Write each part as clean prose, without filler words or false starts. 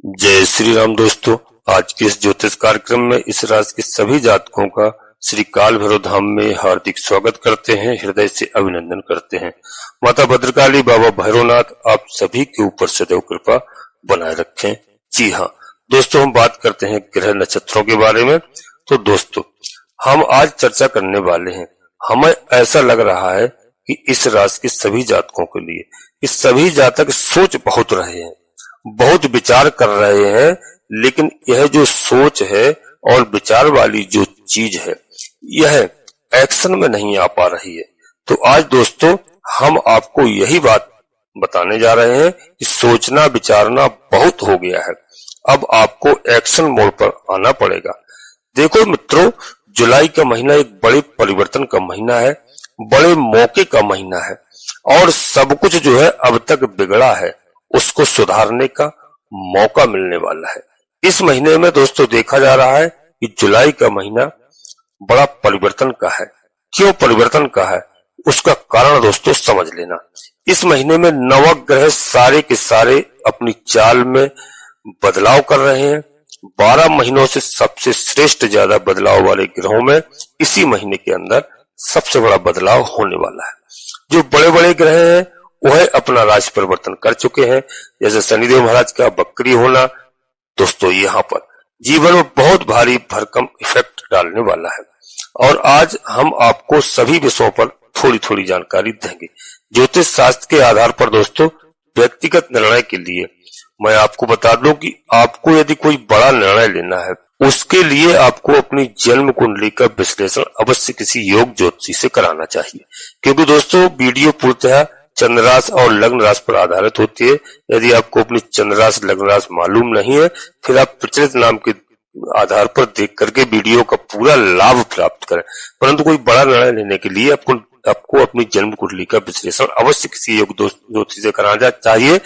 जय श्री राम दोस्तों। आज के इस ज्योतिष कार्यक्रम में इस राशि के सभी जातकों का श्री काल भैरव धाम में हार्दिक स्वागत करते हैं, हृदय से अभिनंदन करते हैं। माता भद्रकाली, बाबा भैरवनाथ आप सभी के ऊपर सदैव कृपा बनाए रखें। जी हाँ दोस्तों, हम बात करते हैं ग्रह नक्षत्रों के बारे में। तो दोस्तों, हम आज चर्चा करने वाले हैं, हमें ऐसा लग रहा है कि इस राशि के सभी जातकों के लिए इस सभी जातक सोच बहुत रहे हैं, बहुत विचार कर रहे हैं, लेकिन यह जो सोच है और विचार वाली जो चीज है यह एक्शन में नहीं आ पा रही है। तो आज दोस्तों हम आपको यही बात बताने जा रहे हैं कि सोचना विचारना बहुत हो गया है, अब आपको एक्शन मोड पर आना पड़ेगा। देखो मित्रों, जुलाई का महीना एक बड़े परिवर्तन का महीना है, बड़े मौके का महीना है और सब कुछ जो है अब तक बिगड़ा है उसको सुधारने का मौका मिलने वाला है। इस महीने में दोस्तों देखा जा रहा है कि जुलाई का महीना बड़ा परिवर्तन का है। क्यों परिवर्तन का है उसका कारण दोस्तों समझ लेना। इस महीने में नवग्रह सारे के सारे अपनी चाल में बदलाव कर रहे हैं। 12 महीनों से सबसे श्रेष्ठ ज्यादा बदलाव वाले ग्रहों में इसी महीने के अंदर सबसे बड़ा बदलाव होने वाला है। जो बड़े बड़े ग्रह हैं वह अपना राशि परिवर्तन कर चुके हैं, जैसे शनिदेव महाराज का बकरी होना दोस्तों यहाँ पर जीवन में बहुत भारी भरकम इफेक्ट डालने वाला है। और आज हम आपको सभी विषयों पर थोड़ी थोड़ी जानकारी देंगे। ज्योतिष शास्त्र के आधार पर दोस्तों व्यक्तिगत निर्णय के लिए मैं आपको बता दूं कि आपको यदि कोई बड़ा निर्णय लेना है उसके लिए आपको अपनी जन्म कुंडली का विश्लेषण अवश्य किसी योग ज्योतिषी से कराना चाहिए, क्योंकि दोस्तों वीडियो पूर्णतः चंद्र राशि और लग्न राशि पर आधारित होती है। यदि आपको अपनी चंद्र राशि लग्न राशि मालूम नहीं है फिर आप प्रचलित नाम के आधार पर देख करके वीडियो का पूरा लाभ प्राप्त करें, परंतु कोई बड़ा निर्णय लेने के लिए आपको अपनी जन्म कुंडली का विश्लेषण अवश्य किसी योग ज्योतिषी से कराना चाहिए,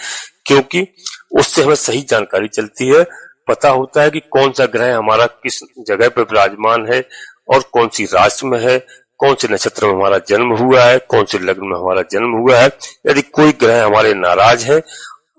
क्योंकि उससे हमें सही जानकारी चलती है। पता होता है कि कौन सा ग्रह हमारा किस जगह पर विराजमान है और कौन सी राशि में है, कौन से नक्षत्र में हमारा जन्म हुआ है, कौन से लग्न में हमारा जन्म हुआ है। यदि कोई ग्रह हमारे नाराज है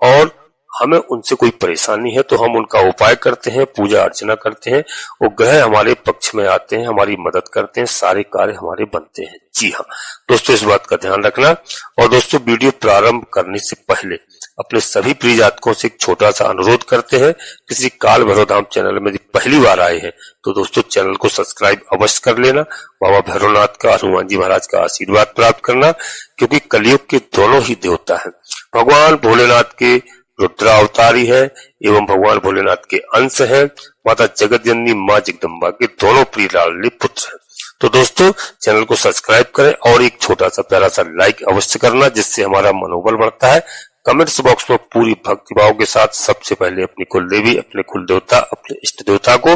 और हमें उनसे कोई परेशानी है तो हम उनका उपाय करते हैं, पूजा अर्चना करते हैं, वो ग्रह हमारे पक्ष में आते हैं, हमारी मदद करते हैं, सारे कार्य हमारे बनते हैं। जी हाँ दोस्तों, इस बात का ध्यान रखना। और दोस्तों वीडियो प्रारंभ करने से पहले अपने सभी प्रिय जातकों से एक छोटा सा अनुरोध करते हैं, किसी काल भैरव धाम चैनल में यदि पहली बार आए हैं तो दोस्तों चैनल को सब्सक्राइब अवश्य कर लेना। बाबा भैरवनाथ का, हनुमान जी महाराज का आशीर्वाद प्राप्त करना, क्योंकि कलयुग के दोनों ही देवता हैं। भगवान भोलेनाथ के रुद्रावतारी है एवं भगवान भोलेनाथ के अंश है, माता जगत जननी माँ जगदम्बा के दोनों प्रिय लाडले पुत्र हैं। तो दोस्तों चैनल को सब्सक्राइब करें और एक छोटा सा प्यारा सा लाइक अवश्य करना, जिससे हमारा मनोबल बढ़ता है। कमेंट्स बॉक्स में पूरी भक्तिभाव के साथ सबसे पहले अपनी कुल देवी, अपने कुल देवता, अपने इष्ट देवता को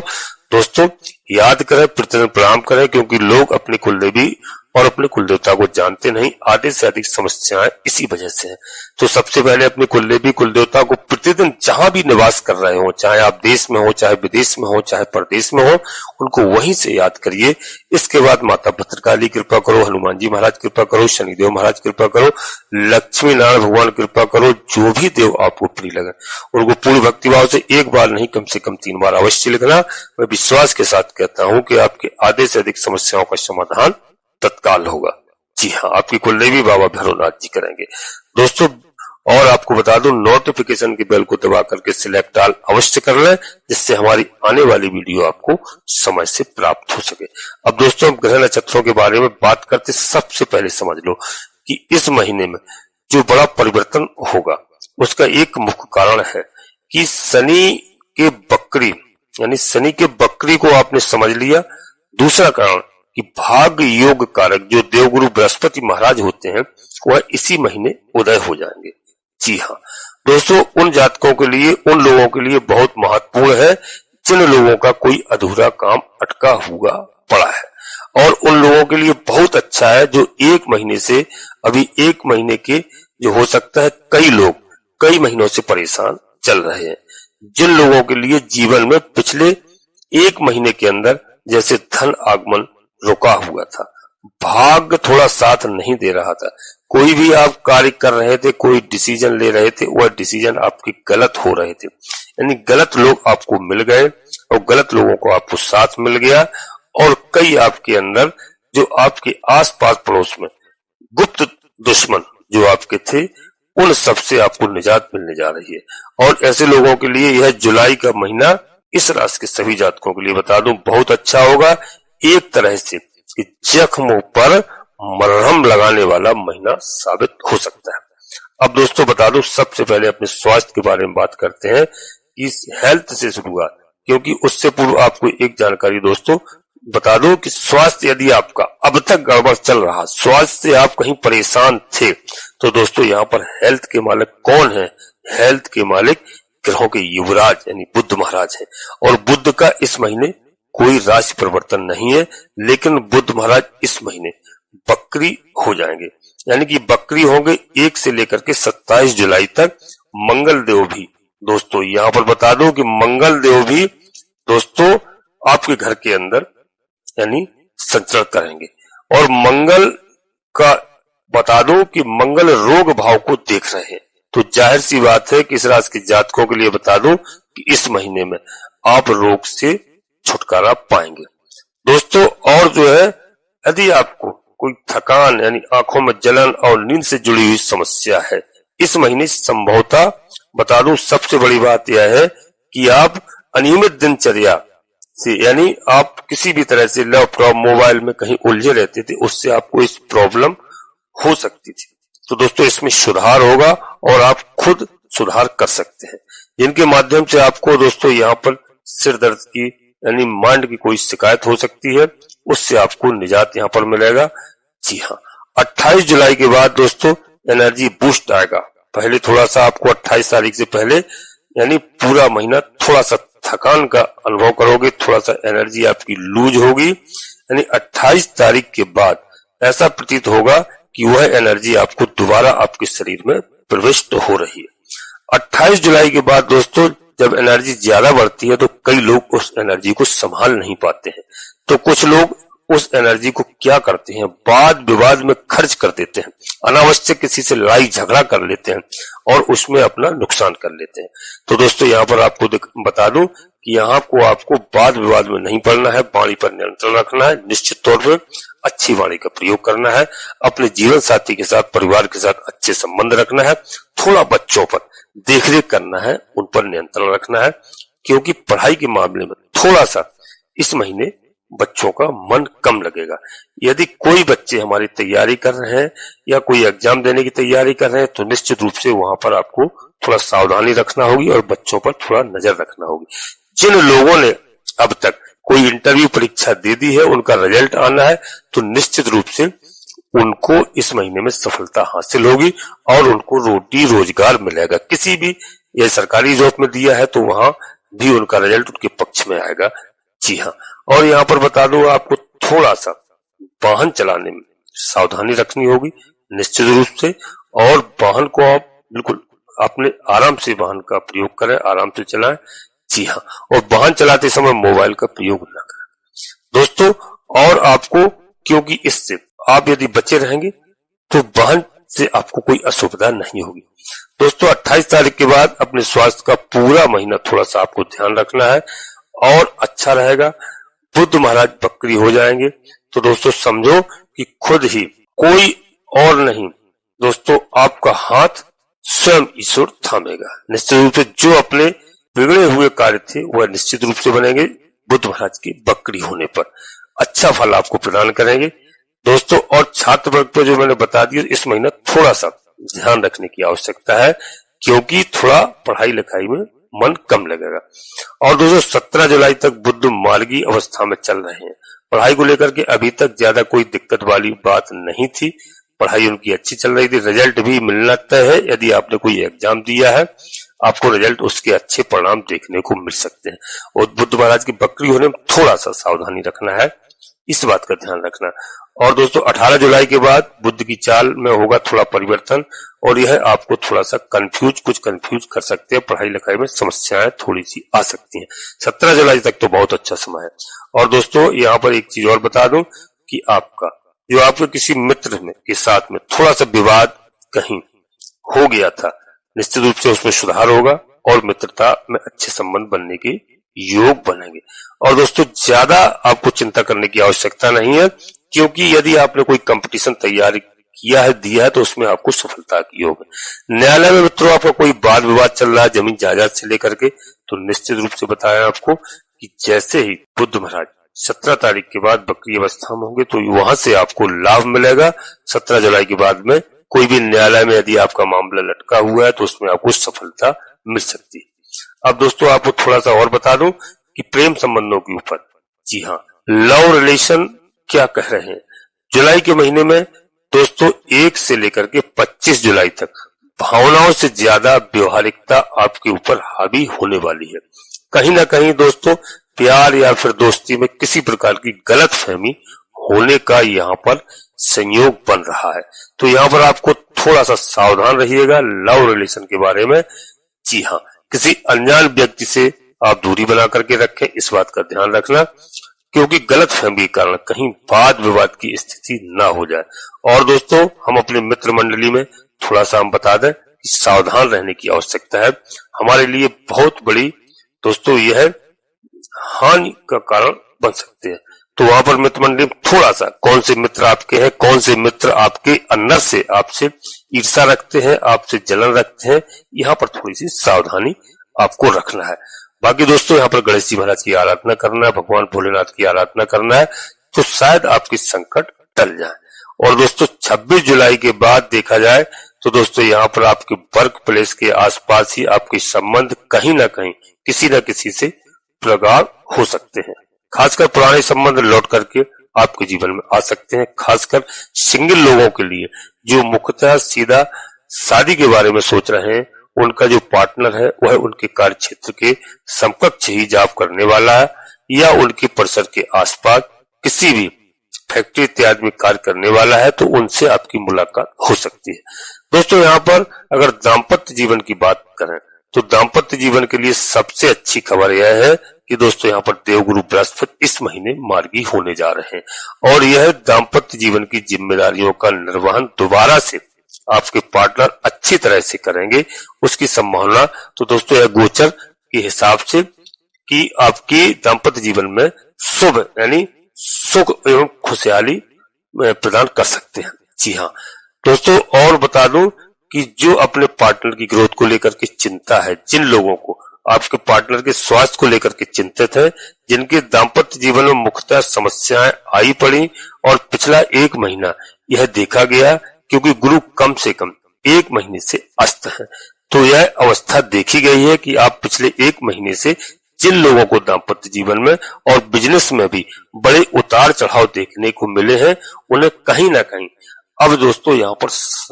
दोस्तों याद करें, प्रतिदिन प्रणाम करें, क्योंकि लोग अपनी कुल देवी और अपने कुल देवता को जानते नहीं। आधे से अधिक समस्याएं इसी वजह से हैं। तो सबसे पहले अपने कुल देवी कुल देवता को प्रतिदिन जहां भी निवास कर रहे हो, चाहे आप देश में हो, चाहे विदेश में हो, चाहे परदेश में हो, उनको वहीं से याद करिए। इसके बाद माता भद्रकाली कृपा करो, हनुमान जी महाराज कृपा करो, शनिदेव महाराज कृपा करो, लक्ष्मी नारायण भगवान कृपा करो, जो भी देव आपको प्रिय लगे उनको पूरी भक्तिभाव से एक बार नहीं कम से कम 3 बार अवश्य लिखना। मैं विश्वास के साथ कहता हूं कि आपके आधे से अधिक समस्याओं का समाधान तत्काल होगा। जी हाँ, आपकी कुलदेवी बाबा भैरवनाथ जी करेंगे दोस्तों। और आपको बता दूं, नोटिफिकेशन की बेल को दबा करके सिलेक्ट ऑल अवश्य कर लें, जिससे हमारी आने वाली वीडियो आपको समय से प्राप्त हो सके। अब दोस्तों हम ग्रह नक्षत्रों के बारे में बात करते, सबसे पहले समझ लो कि इस महीने में जो बड़ा परिवर्तन होगा उसका एक मुख्य कारण है कि शनि के बकरी यानी शनि के बकरी को आपने समझ लिया। दूसरा कारण कि भाग्य योग कारक जो देवगुरु बृहस्पति महाराज होते हैं वह इसी महीने उदय हो जाएंगे। जी हाँ दोस्तों, उन जातकों के लिए, उन लोगों के लिए बहुत महत्वपूर्ण है जिन लोगों का कोई अधूरा काम अटका हुआ पड़ा है, और उन लोगों के लिए बहुत अच्छा है जो एक महीने से, अभी एक महीने के जो हो सकता है कई लोग कई महीनों से परेशान चल रहे हैं। जिन लोगों के लिए जीवन में पिछले एक महीने के अंदर जैसे धन आगमन रुका हुआ था, भाग्य थोड़ा साथ नहीं दे रहा था, कोई भी आप कार्य कर रहे थे, कोई डिसीजन ले रहे थे, वह डिसीजन आपके गलत हो रहे थे, यानी गलत लोग आपको मिल गए और गलत लोगों को आपको साथ मिल गया, और कई आपके अंदर जो आपके आसपास पड़ोस में गुप्त दुश्मन जो आपके थे, उन सबसे आपको निजात मिलने जा रही है। और ऐसे लोगों के लिए यह जुलाई का महीना इस राशि के सभी जातकों के लिए बता दूं बहुत अच्छा होगा। एक तरह से जख्मों पर मरहम लगाने वाला महीना साबित हो सकता है। अब दोस्तों बता दूं, सबसे पहले अपने स्वास्थ्य के बारे में बात करते हैं। इस हेल्थ से शुरुआत, क्योंकि उससे पूर्व आपको एक जानकारी दोस्तों बता दो कि स्वास्थ्य यदि आपका अब तक गड़बड़ चल रहा, स्वास्थ्य से आप कहीं परेशान थे, तो दोस्तों यहाँ पर हेल्थ के मालिक कौन है? हेल्थ के मालिक ग्रहों के युवराज यानी बुध महाराज हैं। और बुध का इस महीने कोई राशि परिवर्तन नहीं है, लेकिन बुध महाराज इस महीने बकरी हो जाएंगे, यानी कि बकरी होंगे 1 से लेकर के 27 जुलाई तक। मंगल देव भी दोस्तों यहाँ पर बता दो कि मंगल देव भी दोस्तों आपके घर के अंदर यानी संचरण करेंगे। और मंगल का बता दो कि मंगल रोग भाव को देख रहे हैं, तो जाहिर सी बात है कि इस राशि के जातकों के लिए बता दो कि इस महीने में आप रोग से छुटकारा पाएंगे दोस्तों। और जो है, यदि आपको कोई थकान यानी आंखों में जलन और नींद से जुड़ी हुई समस्या है, इस महीने संभवतः बता दूं सबसे बड़ी बात यह है कि आप अनियमित दिनचर्या से यानी आप किसी भी तरह से लैपटॉप मोबाइल में कहीं उलझे रहते थे, उससे आपको इस प्रॉब्लम हो सकती थी। तो दोस्तों इसमें सुधार होगा और आप खुद सुधार कर सकते हैं, जिनके माध्यम से आपको दोस्तों यहाँ पर सिर दर्द की यानी माइंड की कोई शिकायत हो सकती है, उससे आपको निजात यहाँ पर मिलेगा। जी हाँ, 28 जुलाई के बाद दोस्तों एनर्जी बूस्ट आएगा। पहले थोड़ा सा आपको 28 तारीख से पहले यानी पूरा महीना थोड़ा सा थकान का अनुभव करोगे, थोड़ा सा एनर्जी आपकी लूज होगी, यानी 28 तारीख के बाद ऐसा प्रतीत होगा कि वह एनर्जी आपको दोबारा आपके शरीर में प्रविष्ट हो रही है। 28 जुलाई के बाद दोस्तों जब एनर्जी ज्यादा बढ़ती है तो कई लोग उस एनर्जी को संभाल नहीं पाते हैं, तो कुछ लोग उस एनर्जी को क्या करते हैं, वाद विवाद में खर्च कर देते हैं, अनावश्यक किसी से लड़ाई झगड़ा कर लेते हैं और उसमें अपना नुकसान कर लेते हैं। तो दोस्तों यहाँ पर आपको बता दूं कि यहाँ को आपको वाद विवाद में नहीं पड़ना है, वाणी पर नियंत्रण रखना है, निश्चित तौर पर अच्छी वाणी का प्रयोग करना है, अपने जीवन साथी के साथ परिवार के साथ अच्छे संबंध रखना है, थोड़ा बच्चों पर देखरेख करना है, उन पर नियंत्रण रखना है, क्योंकि पढ़ाई के मामले में थोड़ा सा इस महीने बच्चों का मन कम लगेगा। यदि कोई बच्चे हमारी तैयारी कर रहे हैं या कोई एग्जाम देने की तैयारी कर रहे हैं तो निश्चित रूप से वहां पर आपको थोड़ा सावधानी रखना होगी और बच्चों पर थोड़ा नजर रखना होगी। जिन लोगों ने अब तक कोई इंटरव्यू परीक्षा दे दी है, उनका रिजल्ट आना है, तो निश्चित रूप से उनको इस महीने में सफलता हासिल होगी और उनको रोटी रोजगार मिलेगा। किसी भी ये सरकारी जॉब में दिया है तो वहां भी उनका रिजल्ट उनके पक्ष में आएगा। जी हाँ, और यहाँ पर बता दो आपको थोड़ा सा वाहन चलाने में सावधानी रखनी होगी निश्चित रूप से, और वाहन को आप बिल्कुल अपने आराम से वाहन का प्रयोग करें, आराम से चलाएं। जी हाँ, और वाहन चलाते समय मोबाइल का प्रयोग न करें दोस्तों। और आपको क्योंकि इससे आप यदि बचे रहेंगे तो वाहन से आपको कोई असुविधा नहीं होगी दोस्तों। 28 तारीख के बाद अपने स्वास्थ्य का पूरा महीना थोड़ा सा आपको ध्यान रखना है और अच्छा रहेगा। बुध महाराज बकरी हो जाएंगे, तो दोस्तों समझो कि खुद ही कोई और नहीं दोस्तों आपका हाथ स्वयं ईश्वर थामेगा। निश्चित रूप से जो अपने बिगड़े हुए कार्य थे वह निश्चित रूप से बनेंगे। बुध महाराज की बकरी होने पर अच्छा फल आपको प्रदान करेंगे दोस्तों। और छात्र वर्ग पर जो मैंने बता दिया, इस महीना थोड़ा सा ध्यान रखने की आवश्यकता है, क्योंकि थोड़ा पढ़ाई लिखाई में मन कम लगेगा। और दोस्तों 17 जुलाई तक बुध मार्गी अवस्था में चल रहे हैं। पढ़ाई को लेकर के अभी तक ज्यादा कोई दिक्कत वाली बात नहीं थी, पढ़ाई उनकी अच्छी चल रही थी, रिजल्ट भी मिलना तय है। यदि आपने कोई एग्जाम दिया है आपको रिजल्ट उसके अच्छे परिणाम देखने को मिल सकते हैं। और बुध महाराज की बकरी होने में थोड़ा सा सावधानी रखना है, इस बात का ध्यान रखना। और दोस्तों 18 जुलाई के बाद बुध की चाल में होगा थोड़ा परिवर्तन और यह आपको थोड़ा सा कुछ कंफ्यूज कर सकते हैं, पढ़ाई लिखाई में समस्याएं थोड़ी सी आ सकती हैं। 17 जुलाई तक तो बहुत अच्छा समय है। और दोस्तों यहाँ पर एक चीज और बता दूं कि आपका जो आपके किसी मित्र में के साथ में थोड़ा सा विवाद कहीं हो गया था, निश्चित रूप से उसमें सुधार होगा, और मित्रता में अच्छे संबंध बनने के योग बनेंगे। और दोस्तों ज्यादा आपको चिंता करने की आवश्यकता नहीं है, क्योंकि यदि आपने कोई कंपटीशन तैयारी किया है, दिया है, तो उसमें आपको सफलता की योग है। न्यायालय में मित्रों आपका कोई वाद विवाद चल रहा है जमीन जायदाद से लेकर के, तो निश्चित रूप से बताया आपको कि जैसे ही बुद्ध महाराज 17 तारीख के बाद बकरी अवस्था में होंगे तो वहां से आपको लाभ मिलेगा। 17 जुलाई के बाद में कोई भी न्यायालय में यदि आपका मामला लटका हुआ है तो उसमें आपको सफलता मिल सकती है। अब दोस्तों आपको थोड़ा सा और बता दूं कि प्रेम संबंधों के ऊपर, जी हाँ, लव रिलेशन क्या कह रहे हैं। जुलाई के महीने में दोस्तों 1 से लेकर के 25 जुलाई तक भावनाओं से ज्यादा व्यवहारिकता आपके ऊपर हावी होने वाली है। कहीं ना कहीं दोस्तों प्यार या फिर दोस्ती में किसी प्रकार की गलत फहमी होने का यहाँ पर संयोग बन रहा है, तो यहाँ पर आपको थोड़ा सा सावधान रहिएगा लव रिलेशन के बारे में। जी हाँ, किसी अनजान व्यक्ति से आप दूरी बना करके रखें, इस बात का ध्यान रखना, क्योंकि गलत फहमी के कारण कहीं वाद विवाद की स्थिति ना हो जाए। और दोस्तों हम अपने मित्र मंडली में थोड़ा सा हम बता दें कि सावधान रहने की आवश्यकता है। हमारे लिए बहुत बड़ी दोस्तों यह हानि का कारण बन सकते हैं। तो वहां पर मित्र मंडली में थोड़ा सा कौन से मित्र आपके हैं, कौन से मित्र आपके अंदर से आपसे ईर्ष्या रखते हैं, आपसे जलन रखते हैं, यहाँ पर थोड़ी सी सावधानी आपको रखना है। बाकी दोस्तों यहाँ पर गणेश जी महाराज की आराधना करना है, भगवान भोलेनाथ की आराधना करना है, तो शायद आपके संकट टल जाए। और दोस्तों 26 जुलाई के बाद देखा जाए तो दोस्तों यहाँ पर आपके वर्क प्लेस के आसपास ही आपके संबंध कहीं ना कहीं किसी न किसी से प्रगाढ़ हो सकते हैं। खासकर पुराने संबंध लौट करके आपके जीवन में आ सकते हैं। खासकर सिंगल लोगों के लिए जो मुख्यतः सीधा शादी के बारे में सोच रहे हैं, उनका जो पार्टनर है वह उनके कार्य क्षेत्र के समकक्ष ही जॉब करने वाला है या उनके परिसर के आसपास किसी भी फैक्ट्री इत्यादि में कार्य करने वाला है, तो उनसे आपकी मुलाकात हो सकती है। दोस्तों यहाँ पर अगर दाम्पत्य जीवन की बात करें तो दाम्पत्य जीवन के लिए सबसे अच्छी खबर यह है कि दोस्तों यहाँ पर देवगुरु बृहस्पति इस महीने मार्गी होने जा रहे हैं और यह दाम्पत्य जीवन की जिम्मेदारियों का निर्वहन दोबारा से आपके पार्टनर अच्छी तरह से करेंगे, उसकी संभावना तो दोस्तों यह गोचर के हिसाब से कि आपके दाम्पत्य जीवन में शुभ यानी सुख एवं खुशहाली प्रदान कर सकते हैं। जी हाँ दोस्तों, और बता दूं कि जो अपने पार्टनर की ग्रोथ को लेकर के चिंता है, जिन लोगों को आपके पार्टनर के स्वास्थ्य को लेकर के चिंतित है, जिनके दाम्पत्य जीवन में मुख्यतः समस्याएं आई पड़ी और पिछला 1 महीना यह देखा गया क्योंकि गुरु कम से कम 1 महीने से अस्त है, तो यह अवस्था देखी गई है कि आप पिछले 1 महीने से जिन लोगों को दाम्पत्य जीवन में और बिजनेस में भी बड़े उतार चढ़ाव देखने को मिले हैं, उन्हें कहीं ना कहीं अब दोस्तों यहाँ पर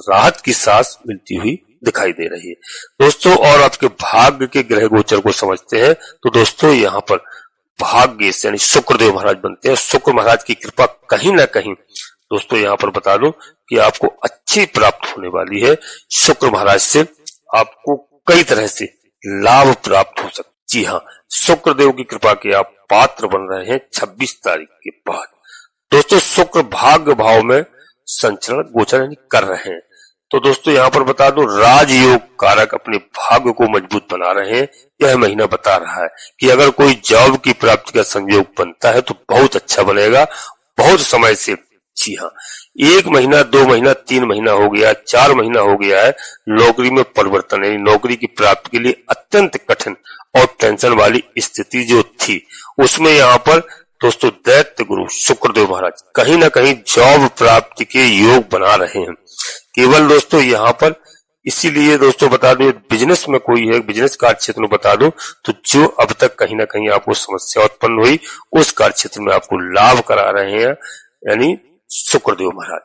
राहत की सांस मिलती हुई दिखाई दे रही है। दोस्तों और आपके भाग्य के ग्रह गोचर को समझते हैं तो दोस्तों यहाँ पर भाग्य से यानी शुक्रदेव महाराज बनते हैं। शुक्र महाराज की कृपा कहीं ना कहीं दोस्तों यहाँ पर बता दूं कि आपको अच्छी प्राप्त होने वाली है। शुक्र महाराज से आपको कई तरह से लाभ प्राप्त हो सकता। जी हाँ, शुक्रदेव की कृपा के आप पात्र बन रहे हैं 26 तारीख के बाद। दोस्तों शुक्र भाग्य भाव में संचरण गोचर कर रहे हैं, तो दोस्तों यहाँ पर बता दूं राजयोग कारक अपने भाग्य को मजबूत बना रहे हैं। यह महीना बता रहा है कि अगर कोई जॉब की प्राप्ति का संयोग बनता है तो बहुत अच्छा बनेगा। बहुत समय से, जी हाँ, 1 महीना 2 महीना 3 महीना हो गया, 4 महीना हो गया है, नौकरी में परिवर्तन यानी नौकरी की प्राप्ति के लिए अत्यंत कठिन और टेंशन वाली स्थिति जो थी, उसमें यहाँ पर दोस्तों दैत्य गुरु शुक्रदेव महाराज कहीं ना कहीं जॉब प्राप्ति के योग बना रहे हैं। केवल दोस्तों यहाँ पर इसीलिए दोस्तों बता दूं बिजनेस में कोई है, बिजनेस कार्य क्षेत्र में बता दूं तो जो अब तक कहीं ना कहीं आपको समस्या उत्पन्न हुई उस कार्य क्षेत्र में आपको लाभ करा रहे हैं यानी शुक्रदेव महाराज।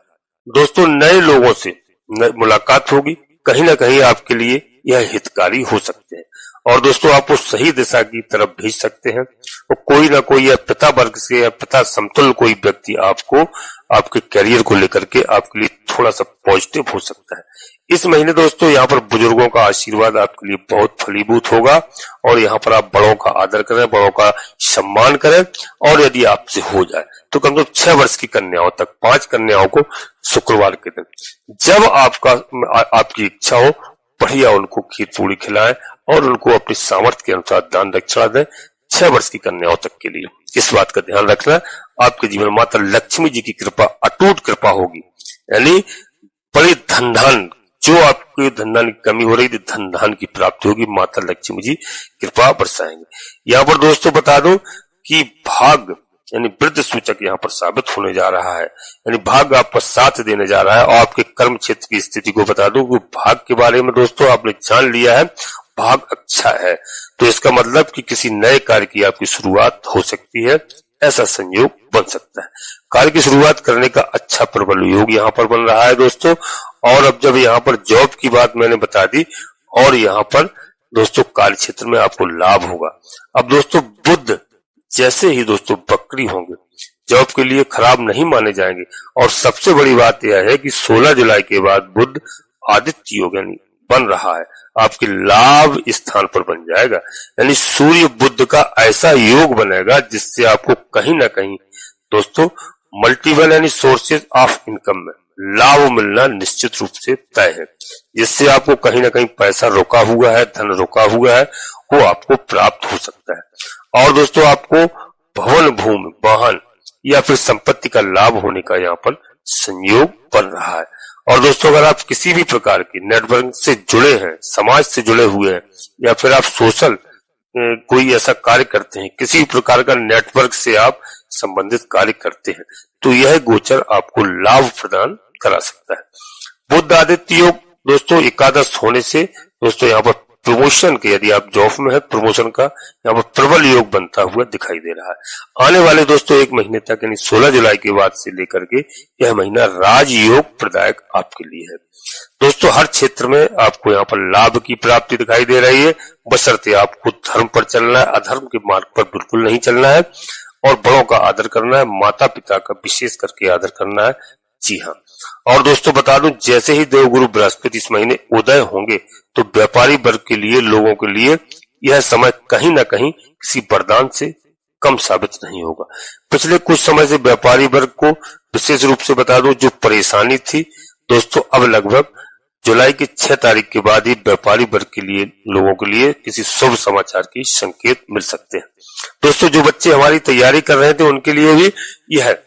दोस्तों नए लोगों से मुलाकात होगी, कहीं ना कहीं आपके लिए यह हितकारी हो सकते हैं और दोस्तों आपको सही दिशा की तरफ भेज सकते हैं। और कोई ना कोई या पिता वर्ग से या पिता समतुल्य कोई व्यक्ति आपको आपके करियर को लेकर के आपके लिए थोड़ा सा पॉजिटिव हो सकता है। इस महीने दोस्तों यहाँ पर बुजुर्गों का आशीर्वाद आपके लिए बहुत फलीभूत होगा और यहाँ पर आप बड़ों का आदर करें, बड़ों का सम्मान करें और यदि आपसे हो जाए तो कम से कम 6 वर्ष की कन्याओं तक 5 कन्याओं को शुक्रवार के दिन जब आपकी इच्छा हो बढ़िया उनको खीर पूरी खिलाएं और उनको अपनी सामर्थ्य के अनुसार दान दक्षिणा दें 6 वर्ष की कन्याओं तक के लिए। इस बात का ध्यान रखना, आपके जीवन में माता लक्ष्मी जी की कृपा, अटूट कृपा होगी, यानी बड़े धन धान, जो आपको धन धान की कमी हो रही थी धन धान की प्राप्ति होगी, माता लक्ष्मी जी कृपा बरसाएंगे। यहाँ पर दोस्तों बता दूं कि भाग यानी वृद्ध सूचक यहाँ पर साबित होने जा रहा है, यानी भाग आपका साथ देने जा रहा है। और आपके कर्म क्षेत्र की स्थिति को बता दूं कि भाग के बारे में दोस्तों आपने जान लिया है, भाग अच्छा है, तो इसका मतलब कि किसी नए कार्य की आपकी शुरुआत हो सकती है, ऐसा संयोग बन सकता है। कार्य की शुरुआत करने का अच्छा प्रबल योग यहाँ पर बन रहा है दोस्तों। और अब जब यहाँ पर जॉब की बात मैंने बता दी और यहाँ पर दोस्तों कार्य क्षेत्र में आपको लाभ होगा। अब दोस्तों बुध जैसे ही दोस्तों बकरी होंगे, जॉब के लिए खराब नहीं माने जाएंगे। और सबसे बड़ी बात यह है कि 16 जुलाई के बाद बुध आदित्य योग यानी बन रहा है, आपके लाभ स्थान पर बन जाएगा, यानी सूर्य बुध का ऐसा योग बनेगा जिससे आपको कहीं ना कहीं दोस्तों मल्टीपल यानी सोर्सेज ऑफ इनकम में लाभ मिलना निश्चित रूप से तय है, जिससे आपको कहीं ना कहीं पैसा रोका हुआ है, धन रोका हुआ है, वो आपको प्राप्त हो सकता है। और दोस्तों आपको भवन, भूमि, वाहन या फिर संपत्ति का लाभ होने का यहाँ पर संयोग बन रहा है। और दोस्तों अगर आप किसी भी प्रकार के नेटवर्क से जुड़े हैं, समाज से जुड़े हुए हैं, या फिर आप सोशल कोई ऐसा कार्य करते हैं, किसी प्रकार का नेटवर्क से आप संबंधित कार्य करते हैं, तो यह गोचर आपको लाभ प्रदान करा सकता है। बुध आदित्य योग दोस्तों एकादश होने से दोस्तों यहाँ पर प्रमोशन के, यदि आप जॉब में है, प्रमोशन का यहाँ पर प्रबल योग बनता हुआ दिखाई दे रहा है। आने वाले दोस्तों 1 महीने तक यानी 16 जुलाई के बाद से लेकर के यह महीना राजयोग प्रदायक आपके लिए है। दोस्तों हर क्षेत्र में आपको यहाँ पर लाभ की प्राप्ति दिखाई दे रही है, बशर्ते आपको धर्म पर चलना है, अधर्म के मार्ग पर बिल्कुल नहीं चलना है और बड़ों का आदर करना है, माता पिता का विशेष करके आदर करना है। जी हाँ, और दोस्तों बता दूं जैसे ही देवगुरु बृहस्पति इस महीने उदय होंगे तो व्यापारी वर्ग के लिए, लोगों के लिए यह समय कहीं ना कहीं किसी वरदान से कम साबित नहीं होगा। पिछले कुछ समय से व्यापारी वर्ग को विशेष रूप से बता दूं जो परेशानी थी दोस्तों, अब लगभग जुलाई की 6 तारीख के बाद ही व्यापारी वर्ग के लिए, लोगों के लिए किसी शुभ समाचार की संकेत मिल सकते हैं। दोस्तों जो बच्चे हमारी तैयारी कर रहे थे उनके लिए भी यह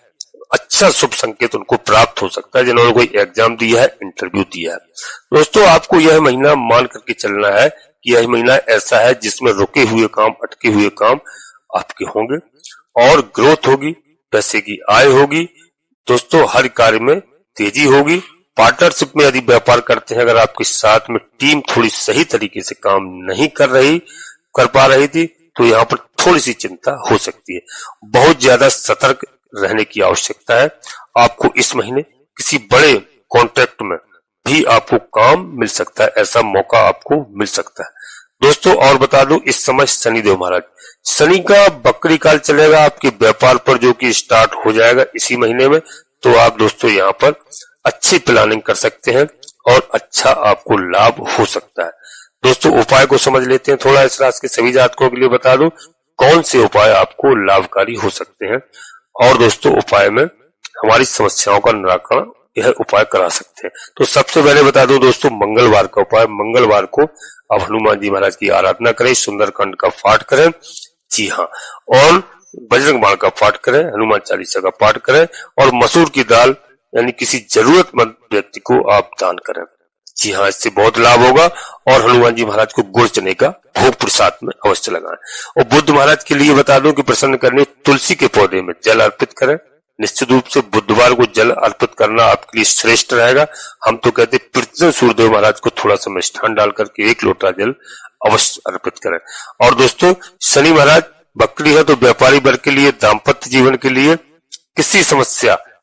अच्छा शुभ संकेत उनको प्राप्त हो सकता है, जिन्होंने कोई एग्जाम दिया है, इंटरव्यू दिया है। दोस्तों आपको यह महीना मान करके चलना है कि यह महीना ऐसा है जिसमें रुके हुए काम, अटके हुए काम आपके होंगे और ग्रोथ होगी, पैसे की आय होगी। दोस्तों हर कार्य में तेजी होगी। पार्टनरशिप में यदि व्यापार करते हैं, अगर आपके साथ में टीम थोड़ी सही तरीके से काम नहीं कर पा रही थी, तो यहाँ पर थोड़ी सी चिंता हो सकती है। बहुत ज्यादा सतर्क रहने की आवश्यकता है। आपको इस महीने किसी बड़े कॉन्ट्रैक्ट में भी आपको काम मिल सकता है, ऐसा मौका आपको मिल सकता है। दोस्तों और बता दूं इस समय शनिदेव महाराज, शनि का बकरी काल चलेगा आपके व्यापार पर, जो कि स्टार्ट हो जाएगा इसी महीने में। तो आप दोस्तों यहाँ पर अच्छी प्लानिंग कर सकते हैं और अच्छा आपको लाभ हो सकता है। दोस्तों उपाय को समझ लेते हैं थोड़ा। इस राशि के सभी जातकों के लिए बता दूं कौन से उपाय आपको लाभकारी हो सकते हैं, और दोस्तों उपाय में हमारी समस्याओं का निराकरण यह उपाय करा सकते हैं। तो सबसे पहले बता दूं दोस्तों मंगलवार का उपाय, मंगलवार को आप हनुमान जी महाराज की आराधना करें, सुंदरकांड का पाठ करें, जी हाँ, और बजरंग बाण का पाठ करें, हनुमान चालीसा का पाठ करें, और मसूर की दाल यानी किसी जरूरतमंद व्यक्ति को आप दान करें। जी हाँ, इससे बहुत लाभ होगा। और हनुमान जी महाराज को गुड़ चने का भोग प्रसाद में अवश्य लगाएं। और बुद्ध महाराज के लिए बता दूं कि प्रसन्न करने तुलसी के पौधे में जल अर्पित करें। निश्चित रूप से बुधवार को जल अर्पित करना आपके लिए श्रेष्ठ रहेगा। हम तो कहते पृथ्वी सूर्यदेव महाराज को थोड़ा सा मिष्ठान डाल करके 1 लोटा जल अवश्य अर्पित करें। और दोस्तों शनि महाराज बकरी है, तो व्यापारी वर्ग के लिए, दाम्पत्य जीवन के लिए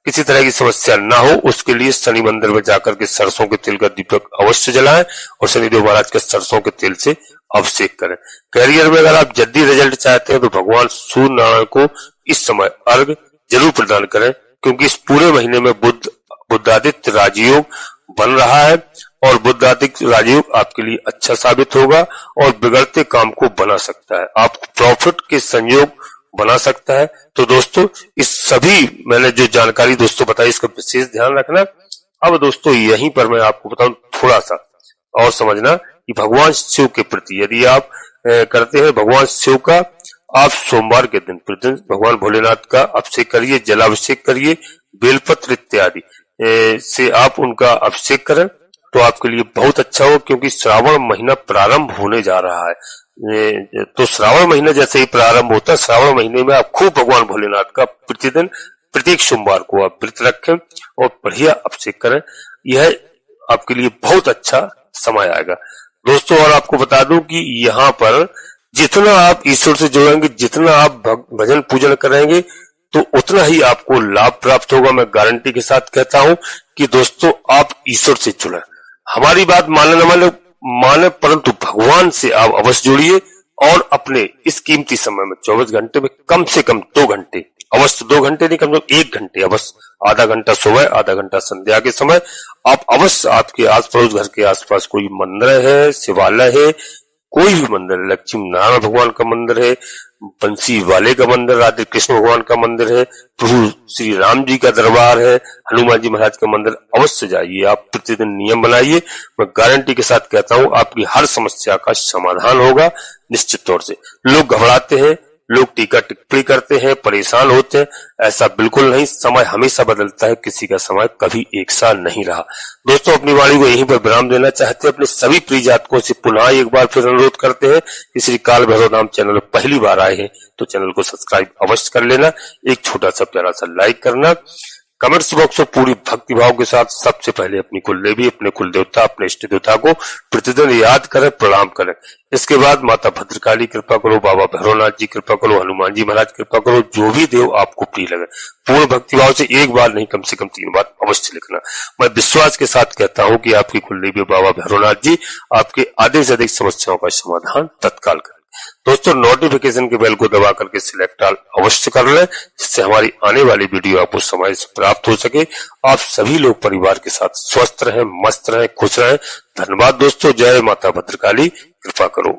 किसी तरह की समस्या ना हो, उसके लिए शनि मंदिर में जाकर के सरसों के तेल का दीपक अवश्य जलाएं और शनिदेव महाराज के सरसों के तेल से अभिषेक करें। करियर में अगर आप जल्दी रिजल्ट चाहते हैं तो भगवान सूर्य नारायण को इस समय अर्घ जरूर प्रदान करें, क्योंकि इस पूरे महीने में बुद्धादित्य राजयोग बन रहा है और बुद्धादित्य राजयोग आपके लिए अच्छा साबित होगा और बिगड़ते काम को बना सकता है, आपको प्रॉफिट के संयोग बना सकता है। तो दोस्तों इस सभी मैंने जो जानकारी दोस्तों बताई, इसका विशेष ध्यान रखना। अब दोस्तों यहीं पर मैं आपको बताऊं थोड़ा सा और समझना कि भगवान शिव के प्रति यदि आप करते हैं भगवान शिव का, आप सोमवार के दिन प्रतिदिन भगवान भोलेनाथ का अभिषेक करिए, जलाभिषेक करिए, बेलपत्र इत्यादि से आप उनका अभिषेक करें तो आपके लिए बहुत अच्छा हो, क्योंकि श्रावण महीना प्रारंभ होने जा रहा है। तो श्रावण महीना जैसे ही प्रारंभ होता है, श्रावण महीने में आप खूब भगवान भोलेनाथ का प्रतिदिन प्रत्येक सोमवार को आप व्रत रखें और बढ़िया अभिषेक करें। यह आपके लिए बहुत अच्छा समय आएगा दोस्तों। और आपको बता दूं कि यहाँ पर जितना आप ईश्वर से जुड़ेंगे, जितना आप भजन पूजन करेंगे, तो उतना ही आपको लाभ प्राप्त होगा। मैं गारंटी के साथ कहता हूं कि दोस्तों आप ईश्वर से जुड़े, हमारी बात माने न माने, परंतु भगवान से आप अवश्य जुड़िए और अपने इस कीमती समय में 24 घंटे में कम से कम 2 घंटे, अवश्य 2 घंटे नहीं, कम से कम 1 घंटे अवश्य, आधा घंटा सुबह, आधा घंटा संध्या के समय आप अवश्य आपके आस पड़ोस घर के आसपास कोई मंदिर है, शिवालय है, कोई भी मंदिर है, लक्ष्मी नारायण भगवान का मंदिर है, बंसी वाले का मंदिर, राधे कृष्ण भगवान का मंदिर है, प्रभु श्री राम जी का दरबार है, हनुमान जी महाराज का मंदिर, अवश्य जाइए। आप प्रतिदिन नियम बनाइए, मैं गारंटी के साथ कहता हूं आपकी हर समस्या का समाधान होगा निश्चित तौर से। लोग घबराते हैं, लोग टीका टिप्पणी करते हैं, परेशान होते हैं, ऐसा बिल्कुल नहीं। समय हमेशा बदलता है, किसी का समय कभी एक सा नहीं रहा। दोस्तों अपनी वाणी को यहीं पर विराम देना चाहते हैं। अपने सभी प्रिय जातकों से पुनः एक बार फिर अनुरोध करते हैं कि श्री काल भैरव धाम चैनल पर पहली बार आए हैं तो चैनल को सब्सक्राइब अवश्य कर लेना, एक छोटा सा प्यारा सा लाइक करना, कमेंट्स बॉक्स में पूरी भक्ति भाव के साथ सबसे पहले अपनी कुलदेवी, अपने कुल देवता, अपने इष्ट देवता को प्रतिदिन याद करें, प्रणाम करें। इसके बाद माता भद्रकाली कृपा करो, बाबा भैरवनाथ जी कृपा करो, हनुमान जी महाराज कृपा करो, जो भी देव आपको प्रिय लगे पूर्ण भक्ति भाव से एक बार नहीं कम से कम 3 बार अवश्य लिखना। मैं विश्वास के साथ कहता हूँ कि आपकी कुलदेवी बाबा भैरवनाथ जी आपके अधिक से अधिक समस्याओं का समाधान तत्काल करें। दोस्तों नोटिफिकेशन के बेल को दबा करके सिलेक्ट ऑल अवश्य कर लें, जिससे हमारी आने वाली वीडियो आपको समय से प्राप्त हो सके। आप सभी लोग परिवार के साथ स्वस्थ रहें, मस्त रहें, खुश रहें। धन्यवाद दोस्तों। जय माता भद्रकाली, कृपा करो।